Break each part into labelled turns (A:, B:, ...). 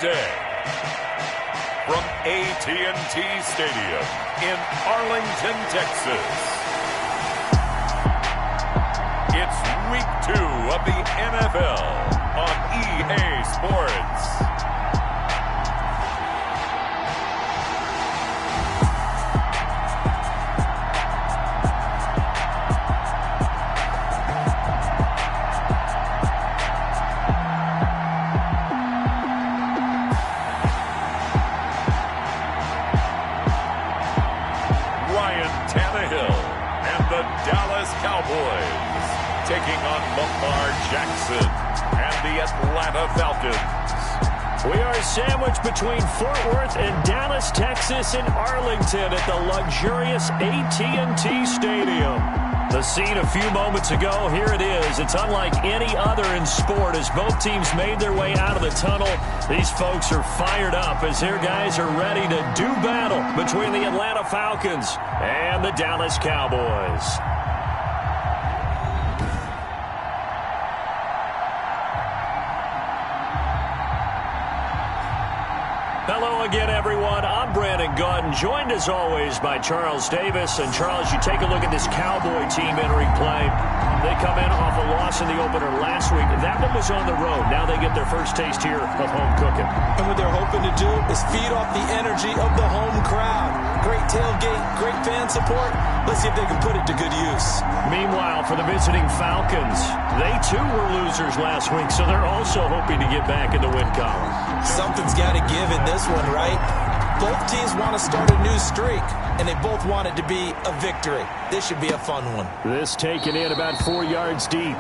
A: day. From AT&T Stadium in Arlington, Texas. It's Week 2 of the NFL on EA Sports. Taking on Lamar Jackson and the Atlanta Falcons.
B: We are sandwiched between Fort Worth and Dallas, Texas, and Arlington at the luxurious AT&T Stadium. The scene a few moments ago, here it is. It's unlike any other in sport as both teams made their way out of the tunnel. These folks are fired up as their guys are ready to do battle between the Atlanta Falcons and the Dallas Cowboys. Hello again, everyone. I'm Brandon Gunn, joined as always by Charles Davis. And Charles, you take a look at this Cowboy team entering play. They come in off a loss in the opener last week. That one was on the road. Now they get their first taste here of home cooking.
C: And what they're hoping to do is feed off the energy of the home crowd. Great tailgate, great fan support. Let's see if they can put it to good use.
B: Meanwhile, for the visiting Falcons, they too were losers last week, so they're also hoping to get back in the win column.
C: Something's got to give in this one, right? Both teams want to start a new streak, and they both want it to be a victory. This should be a fun one.
B: This taken in about 4 yards deep.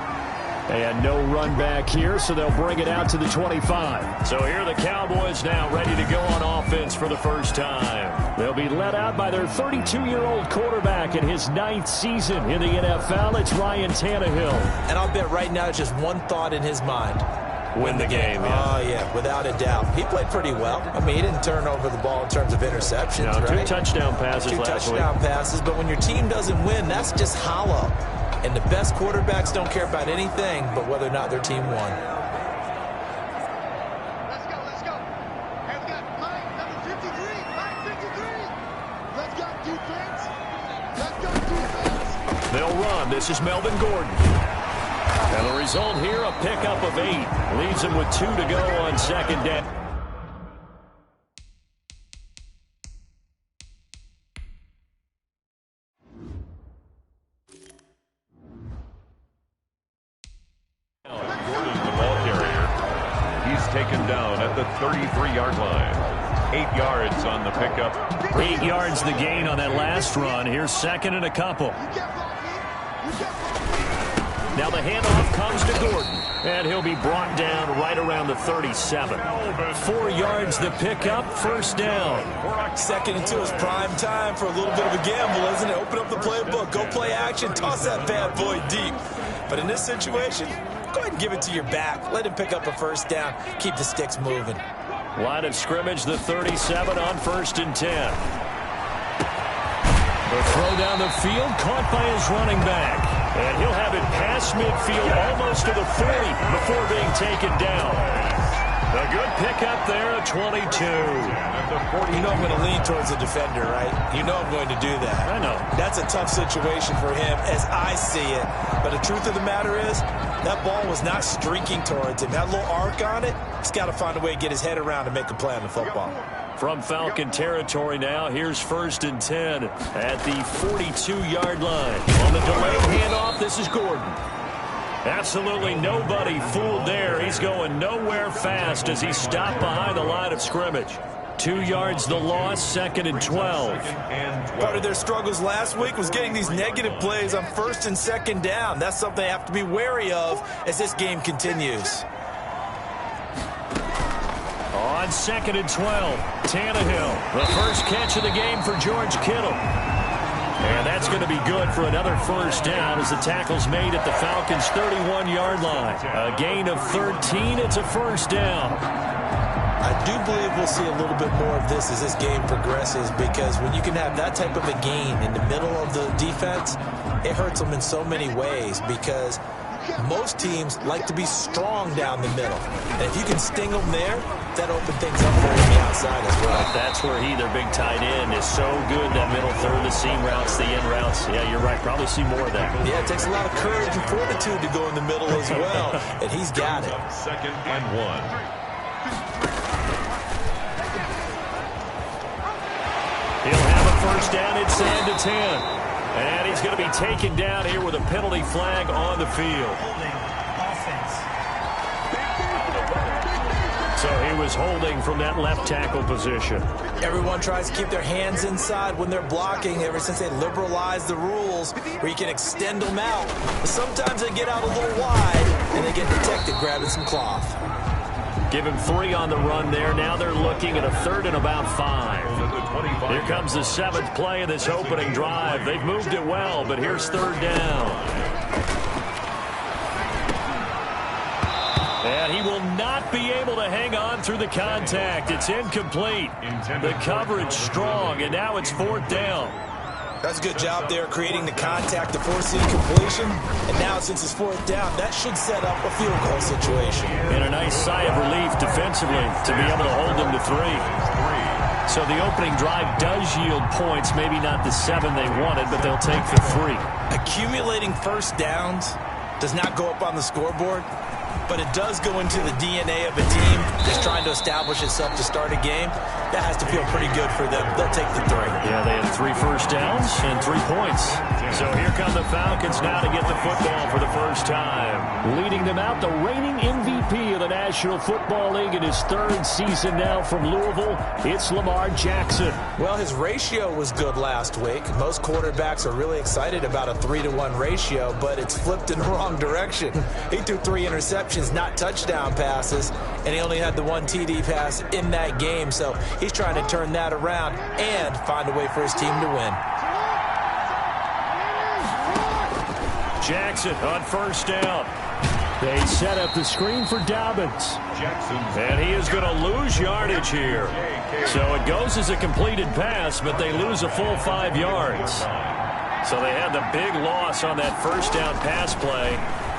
B: And no run back here, so they'll bring it out to the 25. So here are the Cowboys now ready to go on offense for the first time. They'll be led out by their 32-year-old quarterback in his 9th season in the NFL. It's Ryan Tannehill.
C: And I'll bet right now just one thought in his mind.
B: Win the game.
C: Yeah. Oh, yeah, without a doubt. He played pretty well. I mean, he didn't turn over the ball in terms of interceptions,
B: no,
C: right?
B: 2 touchdown passes last week.
C: 2 touchdown passes, but when your team doesn't win, that's just hollow. And the best quarterbacks don't care about anything but whether or not their team won.
D: Let's go, let's go. And we got Mike, number 53, Mike 53. Let's go, defense. Let's go, defense.
B: They'll run. This is Melvin Gordon. And the result here, a pickup of 8. Leaves him with 2 to go on second down.
A: Gordon, the ball carrier. He's taken down at the 33-yard line. 8 yards on the pickup.
B: 8 yards the gain on that last run. Here's second and a couple. Now the handoff comes to Gordon, and he'll be brought down right around the 37. 4 yards the pickup, first down.
C: Second and 2 is prime time for a little bit of a gamble, isn't it? Open up the playbook, go play action, toss that bad boy deep. But in this situation, go ahead and give it to your back. Let him pick up a first down. Keep the sticks moving.
B: Line of scrimmage, the 37 on 1st and 10. The throw down the field, caught by his running back. And he'll have it past midfield, almost to the 40 before being taken down. A good pickup there at 22.
C: You know I'm going to lean towards the defender, right? You know I'm going to do that.
B: I know.
C: That's a tough situation for him as I see it. But the truth of the matter is, that ball was not streaking towards him. That little arc on it, he's got to find a way to get his head around and make a play on the football.
B: From Falcon territory now, here's 1st and 10 at the 42-yard line. On the delayed handoff, this is Gordon. Absolutely nobody fooled there. He's going nowhere fast as he stopped behind the line of scrimmage. 2 yards the loss, 2nd and 12.
C: Part of their struggles last week was getting these negative plays on 1st and 2nd down. That's something they have to be wary of as this game continues.
B: On 2nd and 12, Tannehill, the first catch of the game for George Kittle. And that's going to be good for another first down as the tackle's made at the Falcons' 31-yard line. A gain of 13, it's a first down.
C: I do believe we'll see a little bit more of this as this game progresses, because when you can have that type of a gain in the middle of the defense, it hurts them in so many ways, because Most teams like to be strong down the middle. And if you can sting them there, that opens things up for them on the outside as well.
B: That's where their big tight end, is so good, that middle third, the seam routes, the in routes. Yeah, you're right. Probably see more of that.
C: Yeah, it takes a lot of courage and fortitude to go in the middle as well. And he's got it.
A: 2nd and 1.
B: He'll have a first down inside the 10. And he's going to be taken down here with a penalty flag on the field. So he was holding from that left tackle position.
C: Everyone tries to keep their hands inside when they're blocking ever since they liberalized the rules where you can extend them out. But sometimes they get out a little wide and they get detected grabbing some cloth.
B: Give him 3 on the run there. Now they're looking at a 3rd and about 5. Here comes the 7th play of this opening drive. They've moved it well, but here's 3rd down. And he will not be able to hang on through the contact. It's incomplete. The coverage strong, and now it's 4th down.
C: That's a good job there creating the contact to force the incompletion. And now since it's 4th down, that should set up a field goal situation.
B: And a nice sigh of relief defensively to be able to hold them to 3. So the opening drive does yield points, maybe not the 7 they wanted, but they'll take the 3.
C: Accumulating first downs does not go up on the scoreboard, but it does go into the DNA of a team that's trying to establish itself to start a game. That has to feel pretty good for them. They'll take the 3.
B: Yeah, they had 3 first downs and 3 points. So here come the Falcons now to get the football for the first time. Leading them out, the reigning MVP of the National Football League in his 3rd season now from Louisville. It's Lamar Jackson.
C: Well, his ratio was good last week. Most quarterbacks are really excited about a 3-to-1 ratio, but it's flipped in the wrong direction. He threw 3 interceptions, not touchdown passes, and he only had the 1 TD pass in that game. So he's trying to turn that around and find a way for his team to win.
B: Jackson on first down. They set up the screen for Dobbins. And he is going to lose yardage here. So it goes as a completed pass, but they lose a full 5 yards. So they had the big loss on that first down pass play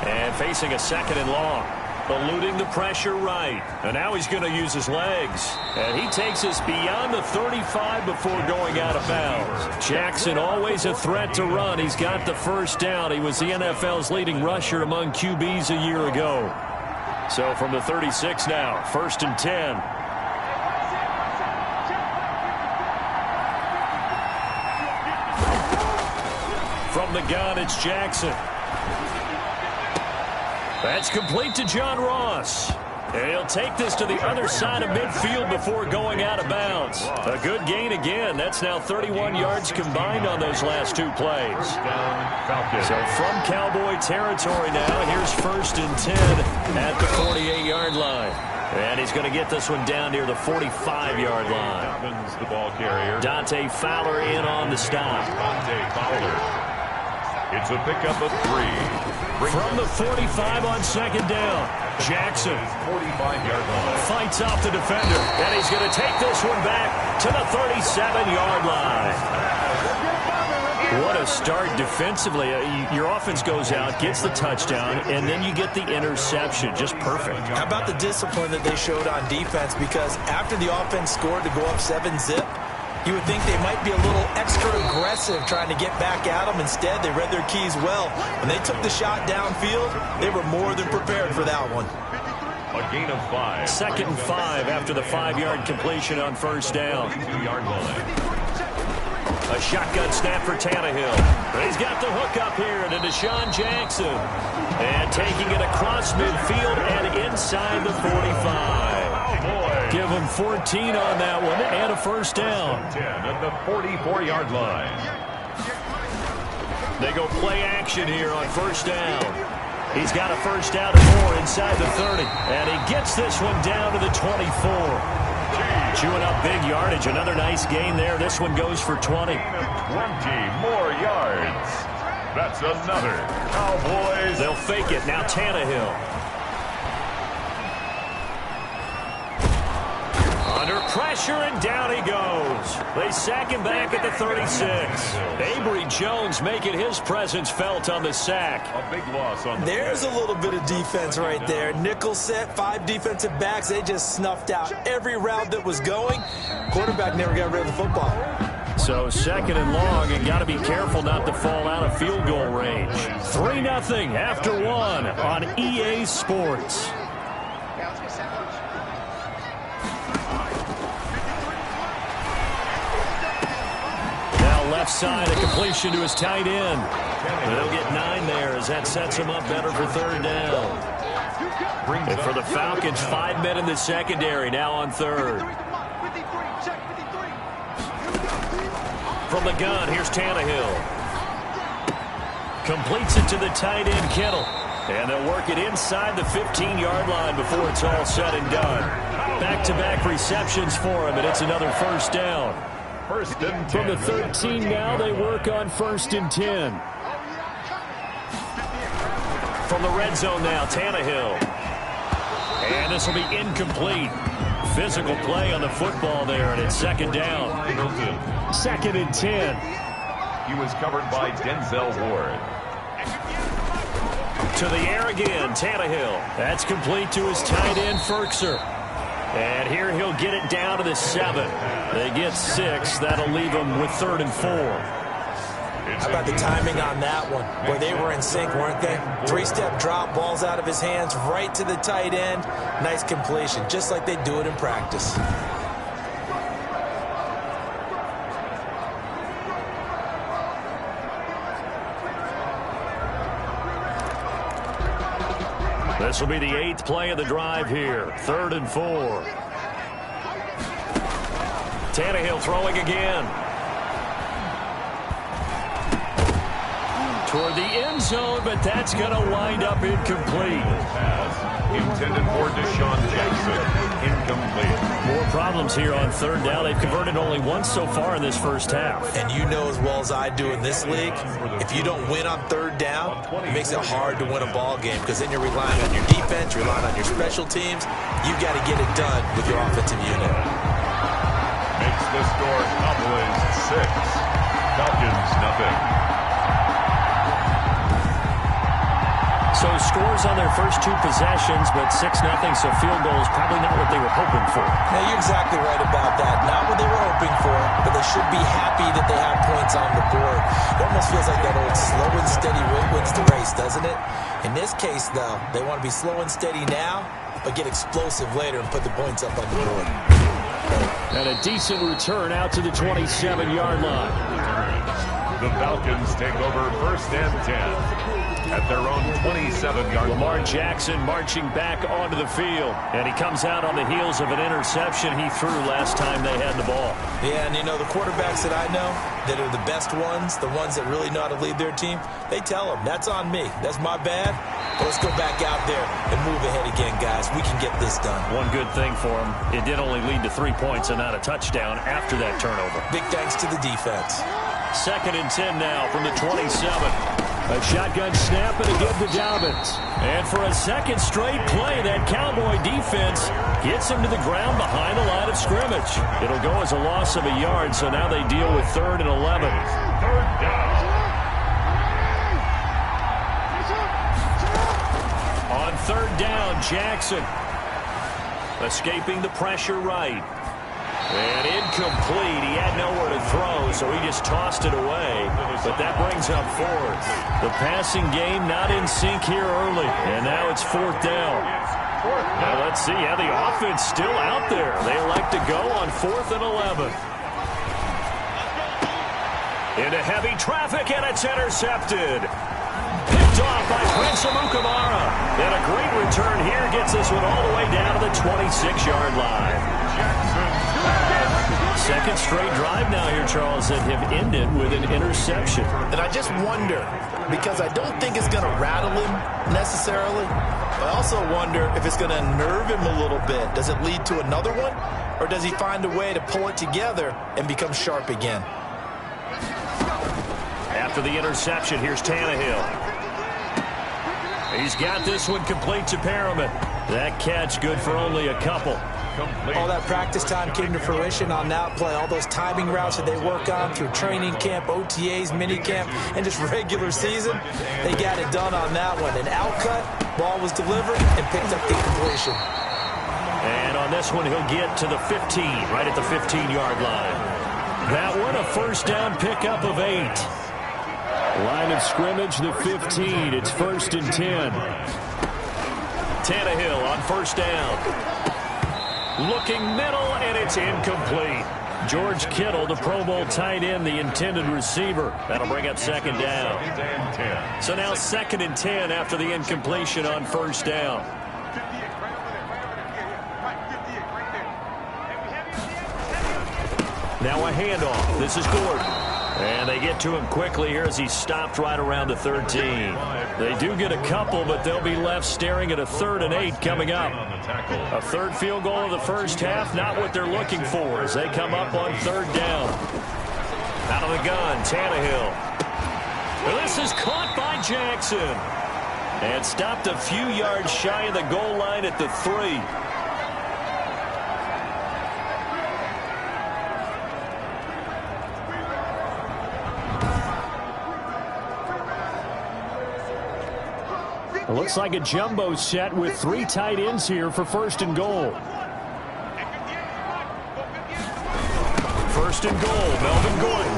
B: and facing a 2nd and long. Eluding the pressure right. And now he's going to use his legs. And he takes us beyond the 35 before going out of bounds. Jackson always a threat to run. He's got the first down. He was the NFL's leading rusher among QBs a year ago. So from the 36 now, 1st and 10. From the gun, it's Jackson. That's complete to John Ross. And he'll take this to the other side of midfield before going out of bounds. A good gain again. That's now 31 yards combined on those last 2 plays. So from Cowboy territory now, here's 1st and 10 at the 48-yard line. And he's going to get this one down near the 45-yard line.
A: The ball carrier.
B: Dante Fowler in on the stop.
A: Dante Fowler. It's a pickup of 3.
B: From the 45 on 2nd down, Jackson
A: 45-yard line.
B: fights off the defender, and he's going to take this one back to the 37-yard line. What a start defensively. Your offense goes out, gets the touchdown, and then you get the interception. Just perfect.
C: How about the discipline that they showed on defense? Because after the offense scored to go up 7-zip, you would think they might be a little extra aggressive trying to get back at them. Instead, they read their keys well. When they took the shot downfield, they were more than prepared for that one.
A: A gain of 5.
B: 2nd and 5 after the 5-yard completion on first down.
A: 2-yard line.
B: A shotgun snap for Tannehill. He's got the hook up here to Deshaun Jackson. And taking it across midfield and inside the 45. Give him 14 on that one and a first down.
A: 10 at the 44-yard line.
B: They go play action here on first down. He's got a first down and more inside the 30. And he gets this one down to the 24. Chewing up big yardage. Another nice gain there. This one goes for 20.
A: 20 more yards. That's another. Cowboys.
B: They'll fake it. Now Tannehill. On Under pressure, and down he goes. They sack him back at the 36. Avery Jones making his presence felt on the sack.
A: A big loss on the
C: There's a little bit of defense right there. Nickel set, 5 defensive backs. They just snuffed out every route that was going. Quarterback never got rid of the football.
B: So 2nd and long, and got to be careful not to fall out of field goal range. 3-0 after 1 on EA Sports. Now left side, a completion to his tight end. They'll get 9 there as that sets him up better for 3rd down. And for the Falcons, 5 men in the secondary now on 3rd. From the gun, here's Tannehill. Completes it to the tight end, Kittle. And they'll work it inside the 15-yard line before it's all said and done. Back-to-back receptions for him, and it's another 1st down.
A: 1st and 10.
B: From the 13 now, they work on 1st and 10. From the red zone now, Tannehill. And this will be incomplete. Physical play on the football there, and it's 2nd down. 2nd and 10.
A: He was covered by Denzel Ward.
B: To the air again, Tannehill. That's complete to his tight end, Ferkser. And here he'll get it down to the 7. They get 6. That'll leave them with 3rd and 4.
C: How about the timing on that one? Boy, they were in sync, weren't they? 3-step drop, balls out of his hands, right to the tight end. Nice completion, just like they do it in practice.
B: This will be the 8th play of the drive here. 3rd and 4. Tannehill throwing again. Toward the end zone, but that's going to wind up incomplete.
A: Pass intended for Deshaun Jackson. Incomplete.
B: More problems here on 3rd down. They've converted only once so far in this 1st half.
C: And you know as well as I do in this league, if you don't win on 3rd down, it makes it hard to win a ball game because then you're relying on your defense, you're relying on your special teams. You've got to get it done with your offensive unit.
A: Makes the score Cowboys 6. Falcons nothing.
B: So scores on their first 2 possessions, but 6-0, so field goal is probably not what they were hoping for.
C: Now, you're exactly right about that. Not what they were hoping for, but they should be happy that they have points on the board. It almost feels like that old slow and steady wins the race, doesn't it? In this case, though, they want to be slow and steady now, but get explosive later and put the points up on the board.
B: And a decent return out to the 27-yard line.
A: The Falcons take over 1st and 10. At their own 27-yard line.
B: Lamar Jackson marching back onto the field. And he comes out on the heels of an interception he threw last time they had the ball.
C: Yeah, and you know, the quarterbacks that I know that are the best ones, the ones that really know how to lead their team, they tell them, that's on me. That's my bad. But let's go back out there and move ahead again, guys. We can get this done.
B: One good thing for him, it did only lead to 3 points and not a touchdown after that turnover.
C: Big thanks to the defense.
B: 2nd and 10 now from the 27. A shotgun snap and again to Dobbins. And for a 2nd straight play, that Cowboy defense gets him to the ground behind the line of scrimmage. It'll go as a loss of a yard, so now they deal with 3rd and 11.
A: 3rd down.
B: On 3rd down, Jackson escaping the pressure right. And incomplete. He had nowhere to throw, so he just tossed it away. But that brings up 4th. The passing game not in sync here early. And now it's 4th down. Now let's see. Yeah, the offense still out there. They elect to go on 4th and 11. Into heavy traffic, and it's intercepted. Picked off by Prince Amukamara. And a great return here gets this one all the way down to the 26-yard line. 2nd straight drive now here, Charles, that have ended with an interception.
E: And I just wonder, because I don't think it's going to rattle him necessarily, but I also wonder if it's going to unnerve him a little bit. Does it lead to another one, or does he find a way to pull it together and become sharp again?
B: After the interception, here's Tannehill. He's got this one complete to Perriman. That catch good for only a couple.
C: All that practice time came to fruition on that play. All those timing routes that they work on through training camp, OTAs, minicamp, and just regular season, they got it done on that one. An outcut, ball was delivered, and picked up the completion.
B: And on this one, he'll get to the 15, right at the 15-yard line. That one, a first down pickup of 8. Line of scrimmage, the 15. It's 1st and 10. Tannehill on first down. Looking middle, and it's incomplete. George Kittle, the Pro Bowl tight end, the intended receiver. That'll bring up 2nd down. So now 2nd and 10 after the incompletion on first down. Now a handoff. This is Gordon. And they get to him quickly here as he's stopped right around the 13. They do get a couple, but they'll be left staring at a 3rd and 8 coming up. A 3rd field goal of the first half, not what they're looking for as they come up on 3rd down. Out of the gun, Tannehill. This is caught by Jackson. And stopped a few yards shy of the goal line at the 3. It looks like a jumbo set with 3 tight ends here for 1st and goal. 1st and goal, Melvin Gordon.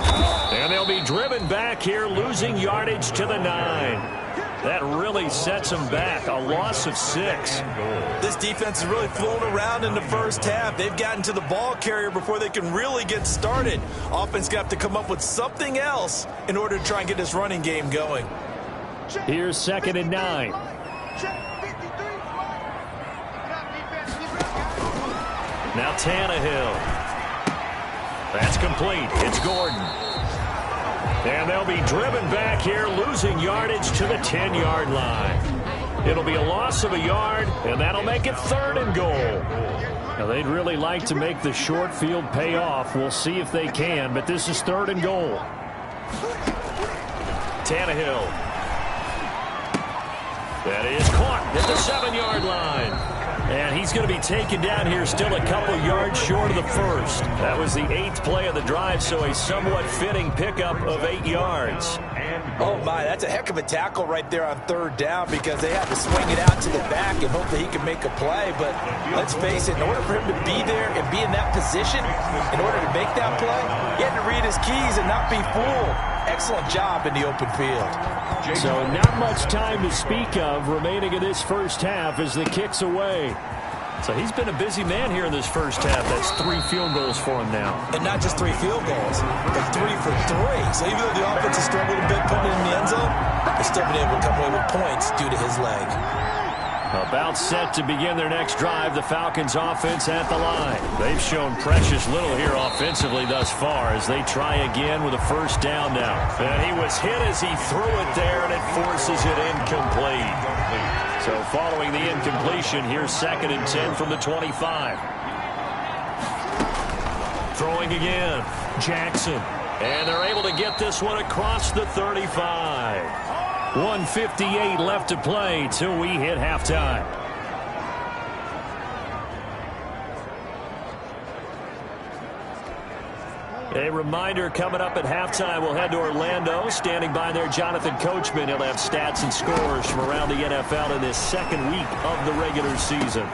B: And they'll be driven back here, losing yardage to the 9. That really sets them back, a loss of 6.
C: This defense is really flown around in the first half. They've gotten to the ball carrier before they can really get started. Offense got to come up with something else in order to try and get this running game going.
B: Here's 2nd and 9. Now Tannehill. That's complete. It's Gordon. And they'll be driven back here, losing yardage to the 10-yard line. It'll be a loss of a yard, and that'll make it 3rd and goal. Now, they'd really like to make the short field pay off. We'll see if they can, but this is 3rd and goal. Tannehill. That is caught at the 7-yard line. And he's going to be taken down here, still a couple yards short of the 1st. That was the 8th play of the drive, so a somewhat fitting pickup of 8 yards.
C: Oh, my, that's a heck of a tackle right there on 3rd down because they had to swing it out to the back and hope that he could make a play. But let's face it, in order for him to be there and be in that position, in order to make that play, he had to read his keys and not be fooled. Excellent job in the open field.
B: So not much time to speak of remaining in this first half as the kick's away. So he's been a busy man here in this first half. That's 3 field goals for him now.
C: And not just 3 field goals, but 3 for 3. So even though the offense has struggled a bit putting it in the end zone, they've still been able to come away with points due to his leg.
B: About set to begin their next drive, the Falcons offense at the line. They've shown precious little here offensively thus far as they try again with a first down now. And he was hit as he threw it there, and it forces it incomplete. So following the incompletion, here's 2nd and 10 from the 25. Throwing again, Jackson. And they're able to get this one across the 35. 1:58 left to play till we hit halftime. A reminder coming up at halftime, we'll head to Orlando. Standing by there, Jonathan Coachman. He'll have stats and scores from around the NFL in this 2nd week of the regular season.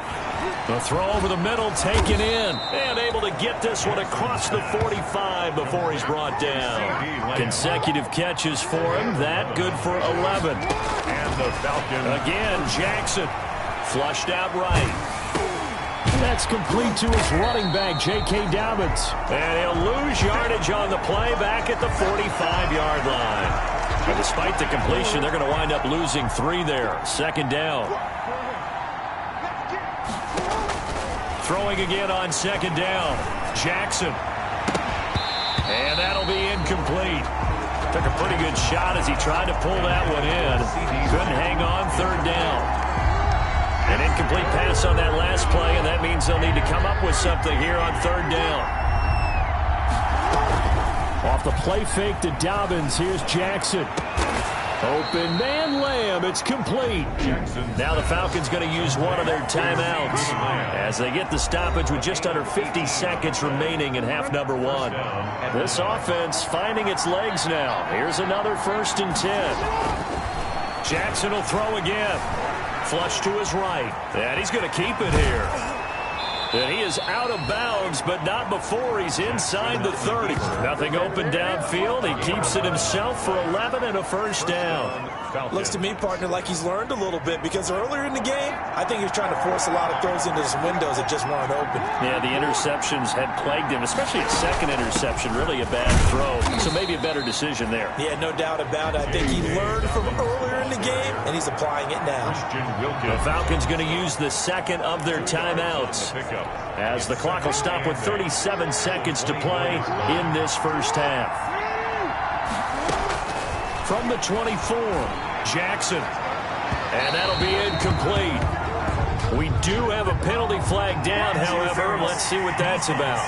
B: The throw over the middle, taken in, and able to get this one across the 45 before he's brought down. Consecutive catches for him. That good for 11.
A: And the Falcons.
B: Again, Jackson. Flushed out right. That's complete to his running back, J.K. Dobbins. And he'll lose yardage on the play back at the 45-yard line. But despite the completion, they're going to wind up losing 3 there. 2nd down. Throwing again on 2nd down. Jackson. And that'll be incomplete. Took a pretty good shot as he tried to pull that one in. Couldn't hang on 3rd down. An incomplete pass on that last play, and that means they'll need to come up with something here on 3rd down. Off the play fake to Dobbins, here's Jackson. Open man Lamb. It's complete. Now the Falcons going to use one of their timeouts as they get the stoppage with just under 50 seconds remaining in half number one. This offense finding its legs now. Here's another 1st and 10. Jackson will throw again. Flush to his right. And he's going to keep it here. And he is out of bounds, but not before he's inside the 30. Nothing open downfield. He keeps it himself for 11 and a 1st down.
C: Looks to me, partner, like he's learned a little bit because earlier in the game, I think he was trying to force a lot of throws into his windows that just weren't open.
B: Yeah, the interceptions had plagued him, especially a second interception. Really a bad throw, so maybe a better decision there.
C: Yeah, no doubt about it. I think he learned from earlier in the game, and he's applying it now.
B: The Falcons going to use the second of their timeouts as the clock will stop with 37 seconds to play in this first half. From the 24, Jackson. And that'll be incomplete. We do have a penalty flag down, however. Let's see what that's about.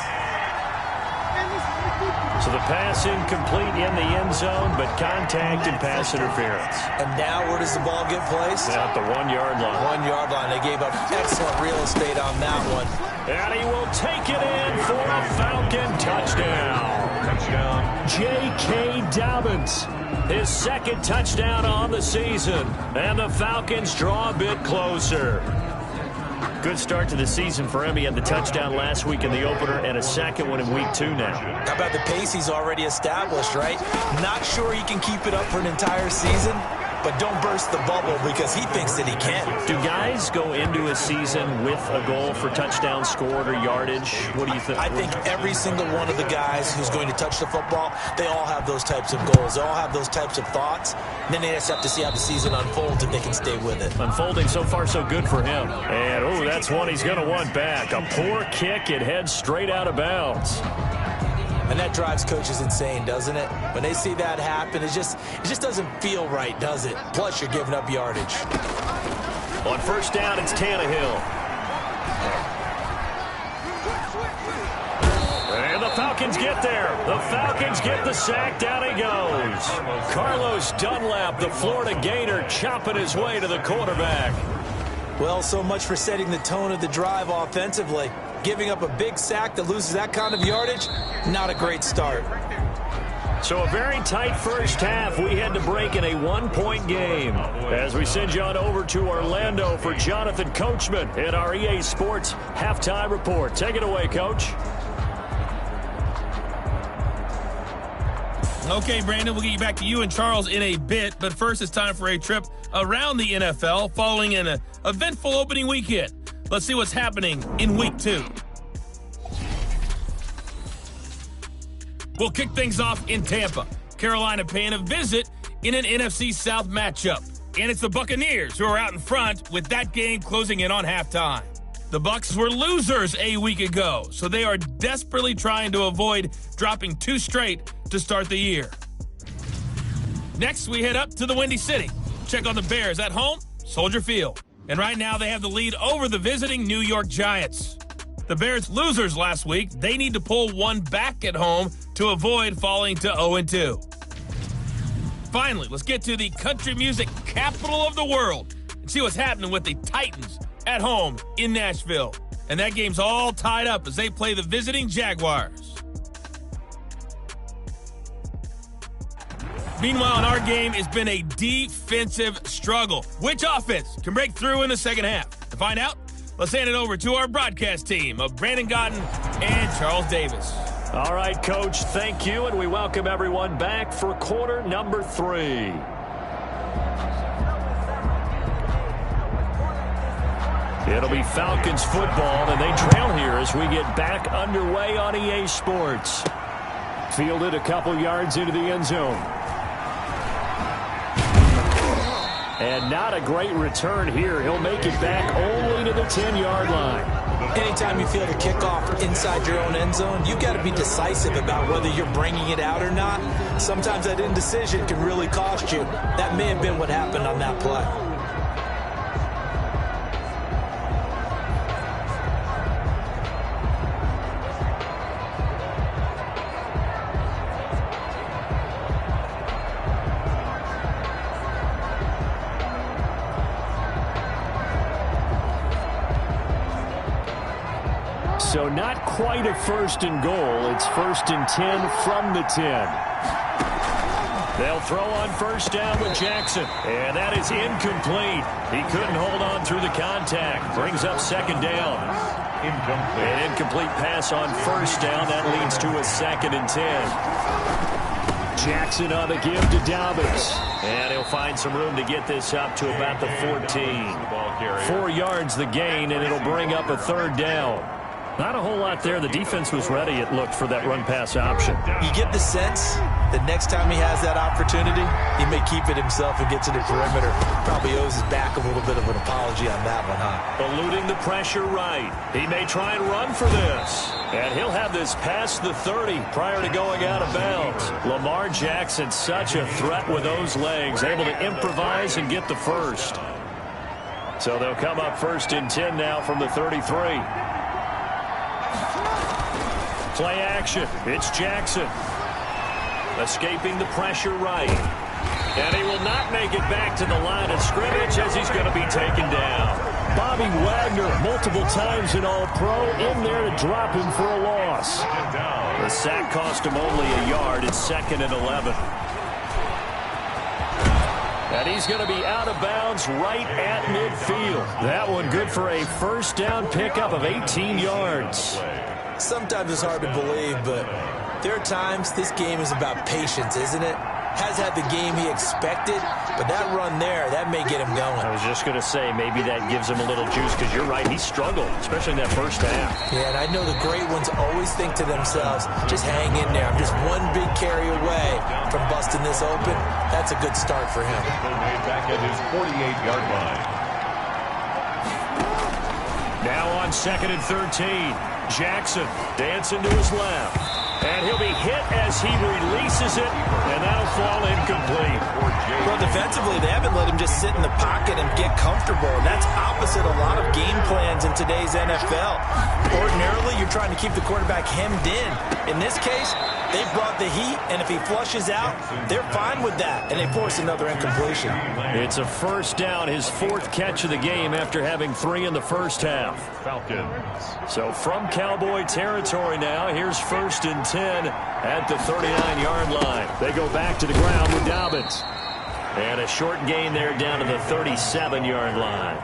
B: So the pass incomplete in the end zone, but contact and pass interference.
C: And now where does the ball get placed?
B: At the 1-yard line.
C: 1-yard line. They gave up excellent real estate on that one.
B: And he will take it in for a Falcon touchdown. J.K. Dobbins. His second touchdown on the season. And the Falcons draw a bit closer. Good start to the season for him. He had the touchdown last week in the opener and a second one in week 2 now.
C: How about the pace he's already established, right? Not sure he can keep it up for an entire season, but don't burst the bubble because he thinks that he can.
B: Do guys go into a season with a goal for touchdown scored or yardage? What do you think?
C: I think every single one of the guys who's going to touch the football, they all have those types of goals. They all have those types of thoughts. And then they just have to see how the season unfolds if they can stay with it.
B: Unfolding so far so good for him. And, oh, that's one he's going to want back. A poor kick. It heads straight out of bounds.
C: And that drives coaches insane, doesn't it? When they see that happen, it just doesn't feel right, does it? Plus, you're giving up yardage.
B: On first down, it's Tannehill. And the Falcons get there. The Falcons get the sack. Down he goes. Carlos Dunlap, the Florida Gator, chopping his way to the quarterback.
C: Well, so much for setting the tone of the drive offensively. Giving up a big sack that loses that kind of yardage, not a great start.
B: So a very tight first half. We had to break in a 1-point game. As we send you on over to Orlando for Jonathan Coachman in our EA Sports Halftime Report. Take it away, Coach.
F: Okay, Brandon, we'll get you back to you and Charles in a bit. But first, it's time for a trip around the NFL following an eventful opening weekend. Let's see what's happening in Week 2. We'll kick things off in Tampa. Carolina paying a visit in an NFC South matchup. And it's the Buccaneers who are out in front with that game closing in on halftime. The Bucs were losers a week ago, so they are desperately trying to avoid dropping 2 straight to start the year. Next, we head up to the Windy City. Check on the Bears at home, Soldier Field. And right now, they have the lead over the visiting New York Giants. The Bears losers last week. They need to pull one back at home to avoid falling to 0-2. Finally, let's get to the country music capital of the world and see what's happening with the Titans at home in Nashville. And that game's all tied up as they play the visiting Jaguars. Meanwhile, in our game, it's been a defensive struggle. Which offense can break through in the second half? To find out, let's hand it over to our broadcast team of Brandon Godden and Charles Davis.
B: All right, Coach, thank you, and we welcome everyone back for quarter number 3. It'll be Falcons football, and they trail here as we get back underway on EA Sports. Fielded a couple yards into the end zone. And not a great return here. He'll make it back only to the 10-yard line.
C: Anytime you field a kickoff inside your own end zone, you've got to be decisive about whether you're bringing it out or not. Sometimes that indecision can really cost you. That may have been what happened on that play.
B: So not quite a first and goal. It's 1st and 10 from the 10. They'll throw on first down with Jackson. And that is incomplete. He couldn't hold on through the contact. Brings up second down.
A: Incomplete.
B: An incomplete pass on first down. That leads to a 2nd and 10. Jackson on the give to Dobbins. And he'll find some room to get this up to about the 14. 4 yards the gain, and it'll bring up a 3rd down. Not a whole lot there. The defense was ready, it looked, for that run-pass option.
C: You get the sense that next time he has that opportunity, he may keep it himself and get to the perimeter. Probably owes his back a little bit of an apology on that one, huh?
B: Eluding the pressure right. He may try and run for this. And he'll have this past the 30 prior to going out of bounds. Lamar Jackson, such a threat with those legs, able to improvise and get the first. So they'll come up 1st and 10 now from the 33. Play action. It's Jackson. Escaping the pressure right. And he will not make it back to the line of scrimmage as he's going to be taken down. Bobby Wagner, multiple times an All-Pro, in there to drop him for a loss. The sack cost him only a yard. It's 2nd and 11. And he's going to be out of bounds right at midfield. That one good for a first down pickup of 18 yards.
C: Sometimes it's hard to believe, but there are times this game is about patience, isn't it? Has had the game he expected, but that run there, that may get him going.
B: I was just going to say, maybe that gives him a little juice, because you're right, he struggled, especially in that first half.
C: Yeah, and I know the great ones always think to themselves, just hang in there. I'm just one big carry away from busting this open. That's a good start for him.
A: Made back at his 48-yard line.
B: Now on 2nd and 13. Jackson dancing to his left. And he'll be hit as he releases it, and that'll fall incomplete.
C: Well, defensively, they haven't let him just sit in the pocket and get comfortable, and that's opposite a lot of game plans in today's NFL. Ordinarily, you're trying to keep the quarterback hemmed in. In this case, they brought the heat, and if he flushes out, they're fine with that, and they force another incompletion.
B: It's a first down, his 4th catch of the game after having 3 in the first half.
A: Falcons.
B: So from Cowboy territory now, here's 1st and 10 at the 39-yard line. They go back to the ground with Dobbins. And a short gain there down to the 37-yard line.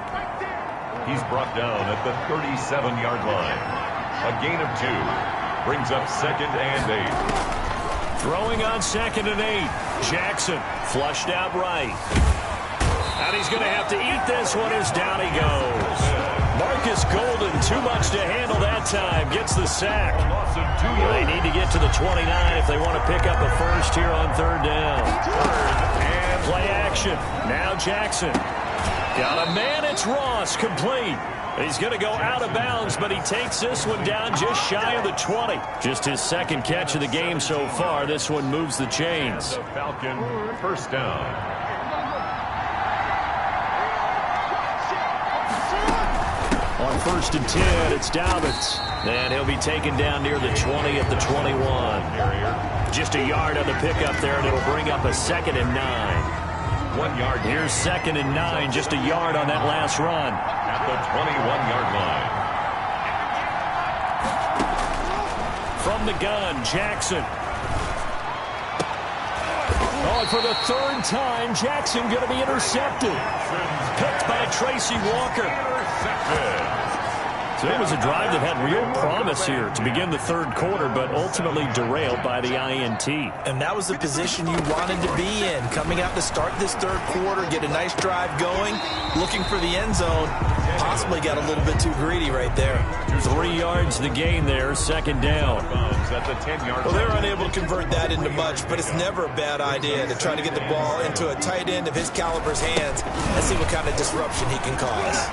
A: He's brought down at the 37-yard line. A gain of 2. Brings up 2nd and 8.
B: Throwing on 2nd and 8. Jackson flushed out right. And he's going to have to eat this one as down he goes. Marcus Golden, too much to handle that time. Gets the sack. They need to get to the 29 if they want to pick up a first here on 3rd down. And play action. Now Jackson. Got a man. It's Ross. Complete. He's going to go out of bounds, but he takes this one down just shy of the 20. Just his 2nd catch of the game so far. This one moves the chains.
A: The Falcon first down.
B: On 1st and 10, it's Dobbins. And he'll be taken down near the 20 at the 21. Just a yard on the pickup there, and it'll bring up a 2nd and 9.
A: 1 yard.
B: Here's 2nd and 9, just a yard on that last run.
A: At the 21-yard line.
B: From the gun, Jackson. Oh, for the 3rd time, Jackson going to be intercepted. Picked by Tracy Walker. So it was a drive that had real promise here to begin the 3rd quarter, but ultimately derailed by the INT.
C: And that was the position you wanted to be in. Coming out to start this 3rd quarter, get a nice drive going, looking for the end zone. Possibly got a little bit too greedy right there.
B: 3 yards the gain there, 2nd down.
A: At the 10-yard line.
C: Well, they're unable to convert that into much, but it's never a bad idea to try to get the ball into a tight end of his caliber's hands and see what kind of disruption he can cause.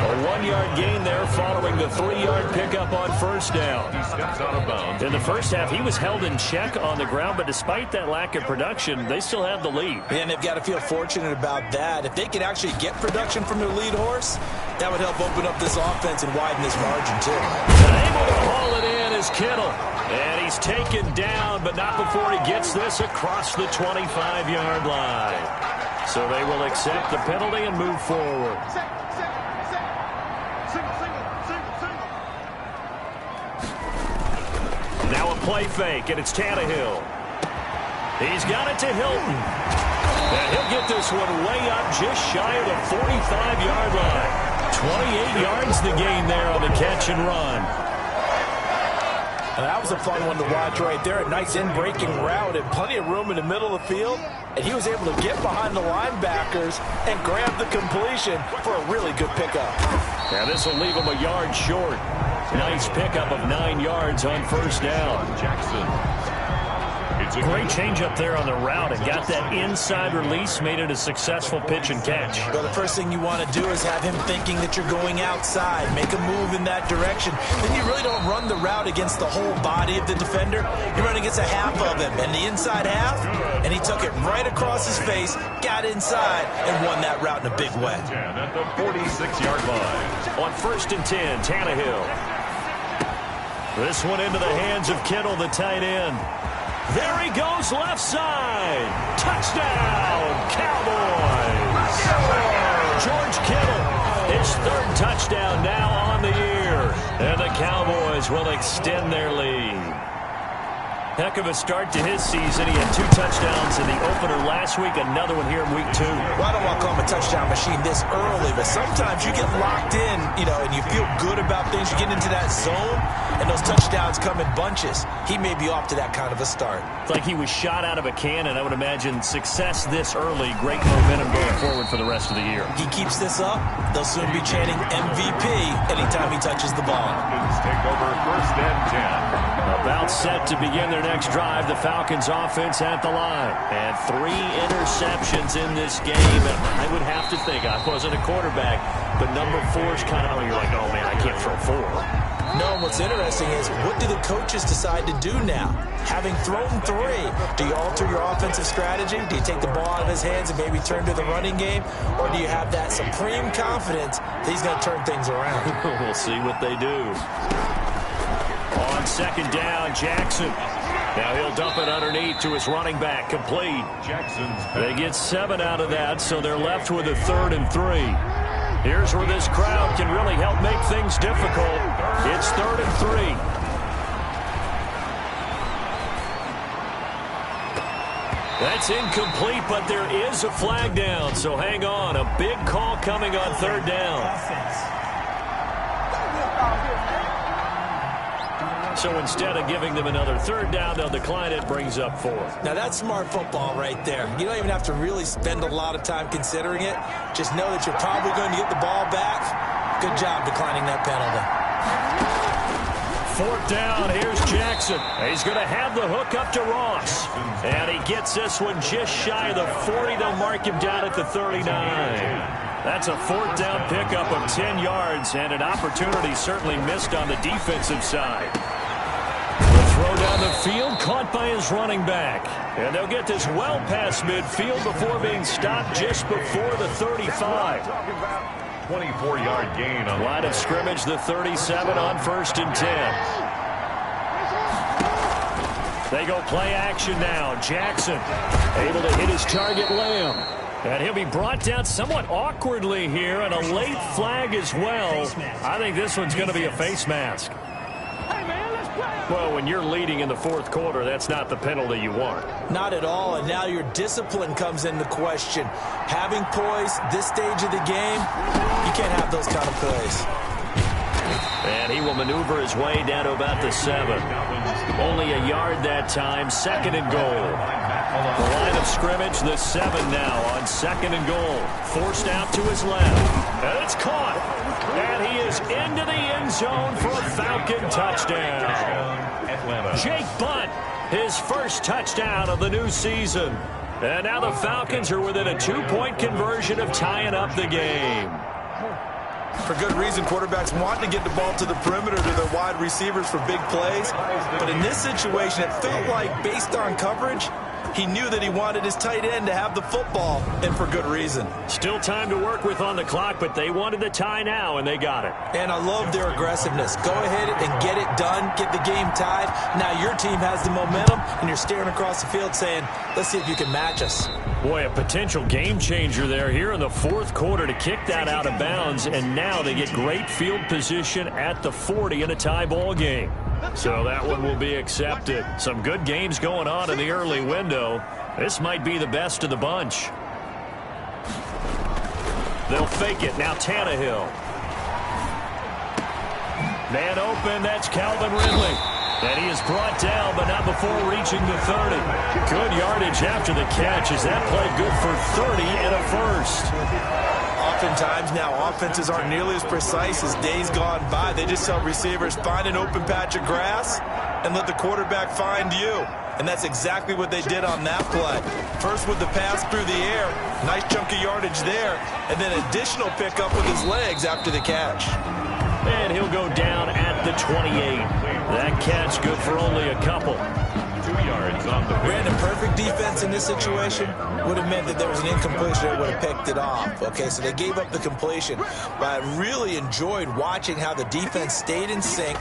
B: A 1-yard gain there following the 3-yard pickup on first down.
A: He steps out of bounds.
B: In the first half, he was held in check on the ground, but despite that lack of production, they still have the lead.
C: And they've got to feel fortunate about that. If they can actually get production from their lead horse, that would help open up this offense and widen this margin, too.
B: And able to haul it in is Kittle. And he's taken down, but not before he gets this across the 25-yard line. So they will accept the penalty and move forward. play fake, and it's Tannehill. He's got it to Hilton. And he'll get this one way up just shy of the 45-yard line. 28 yards the gain there on the catch and run.
E: That was a fun one to watch right there. A nice in-breaking route and plenty of room in the middle of the field. And he was able to get behind the linebackers and grab the completion for a really good pickup.
B: Now this will leave him a yard short. Nice pickup of 9 yards on first down.
A: Jackson.
B: Great change up there on the route and got that inside release, made it a successful pitch and catch.
E: Well, the first thing you want to do is have him thinking that you're going outside, make a move in that direction. Then you really don't run the route against the whole body of the defender. You run against a half of him, and the inside half, and he took it right across his face, got inside, and won that route in a big way.
A: At the 46-yard line.
B: On 1st and 10, Tannehill. This one into the hands of Kittle, the tight end. There he goes, left side. Touchdown, Cowboys. George Kittle, his 3rd touchdown now on the year. And the Cowboys will extend their lead. Heck of a start to his season. He had 2 touchdowns in the opener last week, another one here in week 2.
E: Well, I don't want to call him a touchdown machine this early, but sometimes you get locked in, and you feel good about things. You get into that zone, and those touchdowns come in bunches. He may be off to that kind of a start.
B: It's like he was shot out of a cannon. I would imagine success this early, great momentum going forward for the rest of the year.
E: He keeps this up, they'll soon be chanting MVP anytime he touches the ball.
A: Take over 1st and 10.
B: About set to begin their next drive, the Falcons offense at the line. And 3 interceptions in this game. And I would have to think, I wasn't a quarterback, but number 4 is kind of, you're like, oh man, I can't throw 4.
E: No, what's interesting is, what do the coaches decide to do now? Having thrown 3, do you alter your offensive strategy? Do you take the ball out of his hands and maybe turn to the running game? Or do you have that supreme confidence that he's going to turn things around?
B: We'll see what they do. On 2nd down, Jackson. Now he'll dump it underneath to his running back, complete. They get 7 out of that, so they're left with a 3rd and 3. Here's where this crowd can really help make things difficult. It's 3rd and 3. That's incomplete, but there is a flag down, so hang on. A big call coming on 3rd down. So instead of giving them another 3rd down, they'll decline it, brings up 4.
E: Now that's smart football right there. You don't even have to really spend a lot of time considering it. Just know that you're probably going to get the ball back. Good job declining that penalty.
B: 4th down, here's Jackson. He's going to have the hook up to Ross. And he gets this one just shy of the 40. They'll mark him down at the 39. That's a 4th down pickup of 10 yards, and an opportunity certainly missed on the defensive side. Throw down the field, caught by his running back. And they'll get this well past midfield before being stopped just before the 35.
A: 24-yard gain on
B: line of scrimmage, the 37 on 1st and 10. They go play action now. Jackson able to hit his target, Lamb. And he'll be brought down somewhat awkwardly here, and a late flag as well. I think this one's going to be a face mask. Well, when you're leading in the 4th quarter, that's not the penalty you want.
E: Not at all, and now your discipline comes into question. Having poise this stage of the game, you can't have those kind of plays.
B: And he will maneuver his way down to about the 7. Only a yard that time, 2nd and goal. The line of scrimmage, the 7 now on 2nd and goal. Forced out to his left. And it's caught. And he is into the end zone for a Falcon touchdown. Jake Bunt, his 1st touchdown of the new season. And now the Falcons are within a 2-point conversion of tying up the game.
E: For good reason, quarterbacks want to get the ball to the perimeter to their wide receivers for big plays. But in this situation, it felt like, based on coverage, he knew that he wanted his tight end to have the football, and for good reason.
B: Still time to work with on the clock, but they wanted the tie now, and they got it.
E: And I love their aggressiveness. Go ahead and get it done, get the game tied. Now your team has the momentum, and you're staring across the field saying, let's see if you can match us.
B: Boy, a potential game changer there here in the 4th quarter to kick that out of bounds, and now they get great field position at the 40 in a tie ball game. So that one will be accepted. Some good games going on in the early window. This might be the best of the bunch. They'll fake it. Now Tannehill. Man open. That's Calvin Ridley. And he is brought down, but not before reaching the 30. Good yardage after the catch. Is that play good for 30 and a first?
C: Oftentimes now, offenses aren't nearly as precise as days gone by. They just tell receivers, find an open patch of grass and let the quarterback find you. And that's exactly what they did on that play. First with the pass through the air, nice chunk of yardage there, and then additional pickup with his legs after the catch.
B: And he'll go down at the 28. That catch good for only a couple.
A: 2 yards on the
C: Brandon, perfect defense in this situation would have meant that there was an incompletion that would have picked it off. Okay, so they gave up the completion. But I really enjoyed watching how the defense stayed in sync,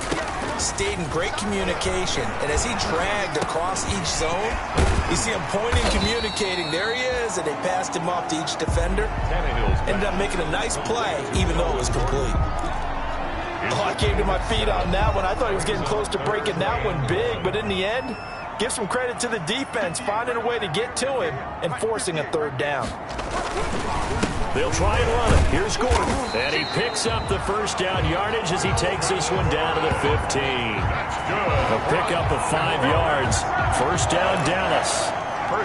C: stayed in great communication. And as he dragged across each zone, you see him pointing, communicating. There he is, and they passed him off to each defender. Ended up making a nice play, even though it was complete. Oh, I came to my feet on that one. I thought he was getting close to breaking that one big, but in the end, give some credit to the defense, finding a way to get to him and forcing a third down.
B: They'll try and run it. Here's Gordon. And he picks up the first down yardage as he takes this one down to the 15. A pickup of 5 yards. First down, Dallas.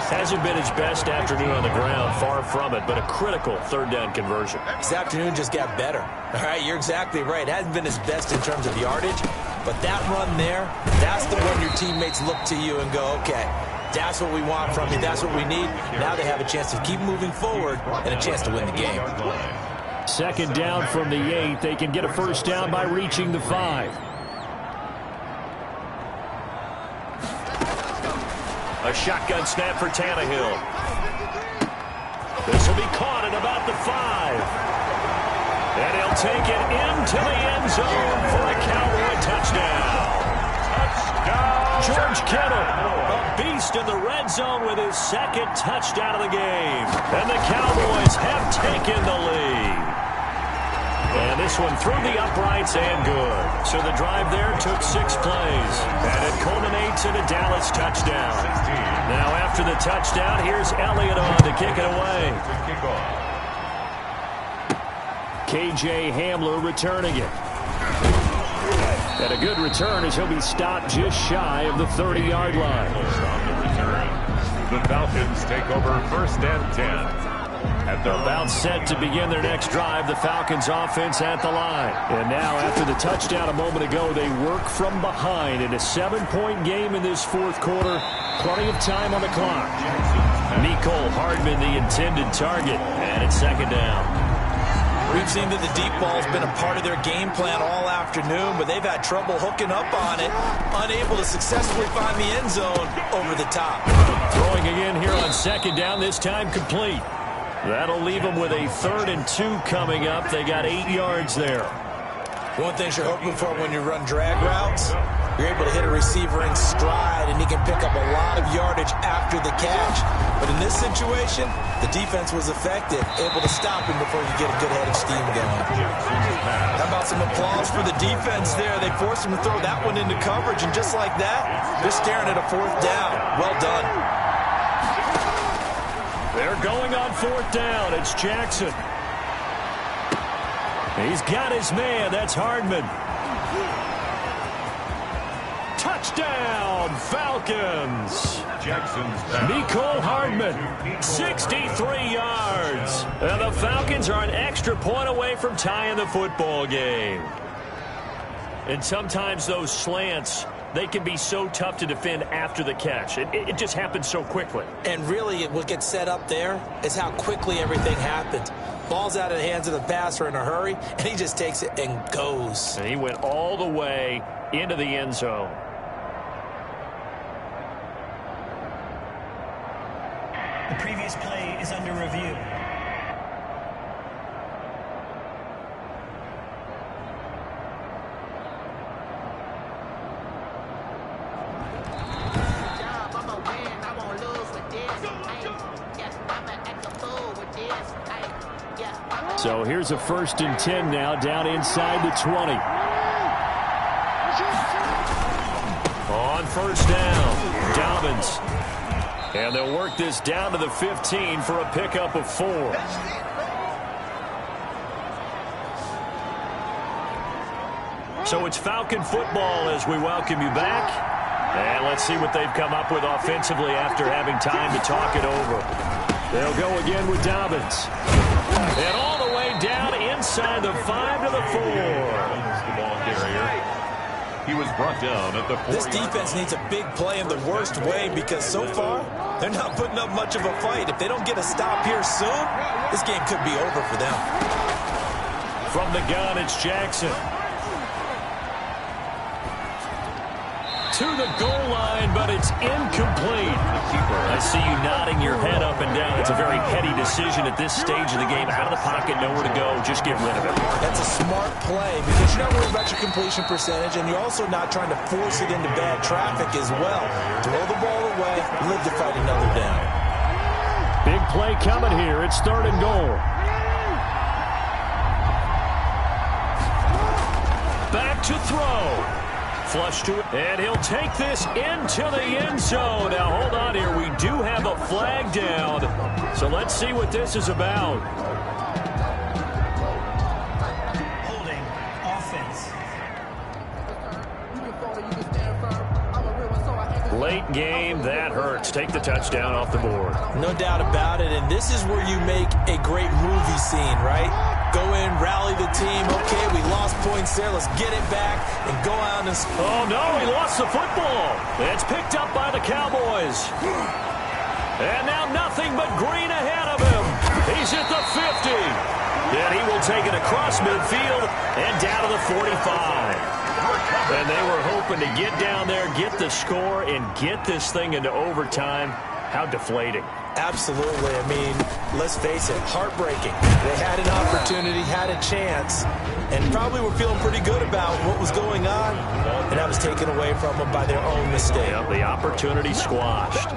B: Hasn't been his best afternoon on the ground, far from it, but a critical third down conversion.
C: This afternoon just got better. All right, you're exactly right. Hasn't been his best in terms of yardage, but that run there, that's the one your teammates look to you and go, okay, that's what we want from you. That's what we need. Now they have a chance to keep moving forward and a chance to win the game.
B: Second down from the 8. They can get a first down by reaching the 5. A shotgun snap for Tannehill. This will be caught at about the 5. And he'll take it into the end zone for a Cowboy touchdown. George Kittle, a beast in the red zone with his second touchdown of the game. And the Cowboys have taken the lead. And this one through the uprights and good. So the drive there took 6 plays. And it culminates in a Dallas touchdown. Now after the touchdown, here's Elliott on to kick it away. KJ Hamler returning it. And a good return as he'll be stopped just shy of the 30-yard line.
A: The Falcons take over first and 10.
B: They're about set to begin their next drive. The Falcons offense at the line. And now after the touchdown a moment ago, they work from behind in a 7-point game in this fourth quarter. Plenty of time on the clock. Mecole Hardman, the intended target. And it's second down.
C: We've seen that the deep ball's been a part of their game plan all afternoon, but they've had trouble hooking up on it, unable to successfully find the end zone over the top.
B: Throwing again here on second down, this time complete. That'll leave them with a 3rd and 2 coming up. They got 8 yards there.
C: One thing you're hoping for when you run drag routes, you're able to hit a receiver in stride, and he can pick up a lot of yardage after the catch. But in this situation, the defense was effective, able to stop him before you get a good head of steam going. How about some applause for the defense there? They forced him to throw that one into coverage, and just like that, they're staring at a 4th down. Well done.
B: They're going on 4th down. It's Jackson. He's got his man. That's Hardman. Touchdown, Falcons. Mecole Hardman, 63 yards. And the Falcons are an extra point away from tying the football game. And sometimes those slants, they can be so tough to defend after the catch. It just happens so quickly.
C: And really, what gets set up there is how quickly everything happened. Ball's out of the hands of the passer in a hurry, and he just takes it and goes.
B: And he went all the way into the end zone.
G: The previous play is under review.
B: So here's a 1st and 10 now, down inside the 20. first down. Dobbins. And they'll work this down to the 15 for a pickup of 4. So it's Falcon football as we welcome you back. And let's see what they've come up with offensively after having time to talk it over. They'll go again with Dobbins. And all the way down inside the 5 to the 4.
A: The ball carrier. He was brought down at the 4.
C: This defense needs a big play in the worst way because so far, they're not putting up much of a fight. If they don't get a stop here soon, this game could be over for them.
B: From the gun, it's Jackson. To the goal line, but it's incomplete. I see you nodding your head up and down. It's a very heady decision at this stage of the game. Out of the pocket, nowhere to go. Just get rid of it.
C: That's a smart play because you're not worried about your completion percentage, and you're also not trying to force it into bad traffic as well. Throw the ball away, live to fight another down.
B: Big play coming here. It's 3rd and goal. Back to throw. Flush to it, and he'll take this into the end zone. Now, hold on here. We do have a flag down, so let's see what this is about.
G: Holding offense.
B: Late game, that hurts. Take the touchdown off the board.
C: No doubt about it, and this is where you make a great movie scene, right? Go in, rally the team. Okay, we lost points there. Let's get it back and go out and score.
B: Oh, no, he lost the football. It's picked up by the Cowboys. And now nothing but green ahead of him. He's at the 50. And he will take it across midfield and down to the 45. And they were hoping to get down there, get the score, and get this thing into overtime. How deflating.
C: Absolutely. I mean, let's face it, heartbreaking. They had an opportunity, had a chance, and probably were feeling pretty good about what was going on, and that was taken away from them by their own mistake.
B: Yep, the opportunity squashed.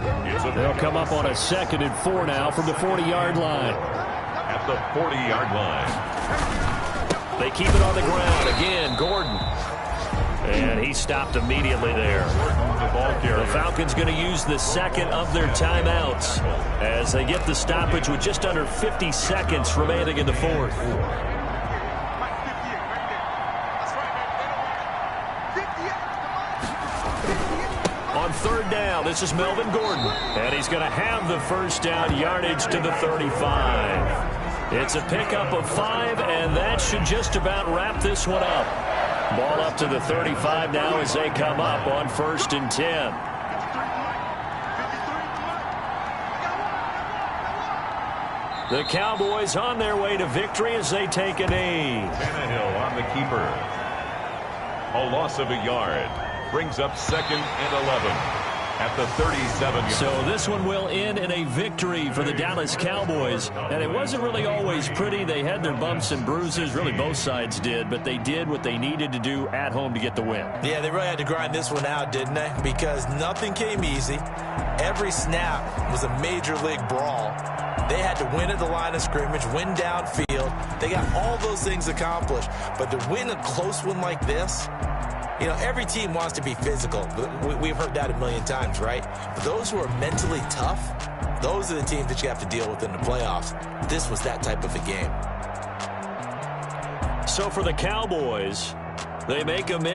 B: They'll come up on a 2nd and 4 now from the 40-yard line.
A: At the 40-yard line.
B: They keep it on the ground. Again, Gordon. And he stopped immediately there. The Falcons going to use the 2nd of their timeouts as they get the stoppage with just under 50 seconds remaining in the 4th. On 3rd down, this is Melvin Gordon. And he's going to have the first down yardage to the 35. It's a pickup of 5, and that should just about wrap this one up. Ball up to the 35 now as they come up on 1st and 10. The Cowboys on their way to victory as they take a knee.
A: Tannehill on the keeper. A loss of a yard. Brings up 2nd and 11. At the 37.
B: So this one will end in a victory for the Dallas Cowboys. And it wasn't really always pretty. They had their bumps and bruises. Really, both sides did. But they did what they needed to do at home to get the win.
C: Yeah, they really had to grind this one out, didn't they? Because nothing came easy. Every snap was a major league brawl. They had to win at the line of scrimmage, win downfield. They got all those things accomplished. But to win a close one like this, you know, every team wants to be physical. We've heard that a million times, right? But those who are mentally tough, those are the teams that you have to deal with in the playoffs. This was that type of a game.
B: So for the Cowboys, they make a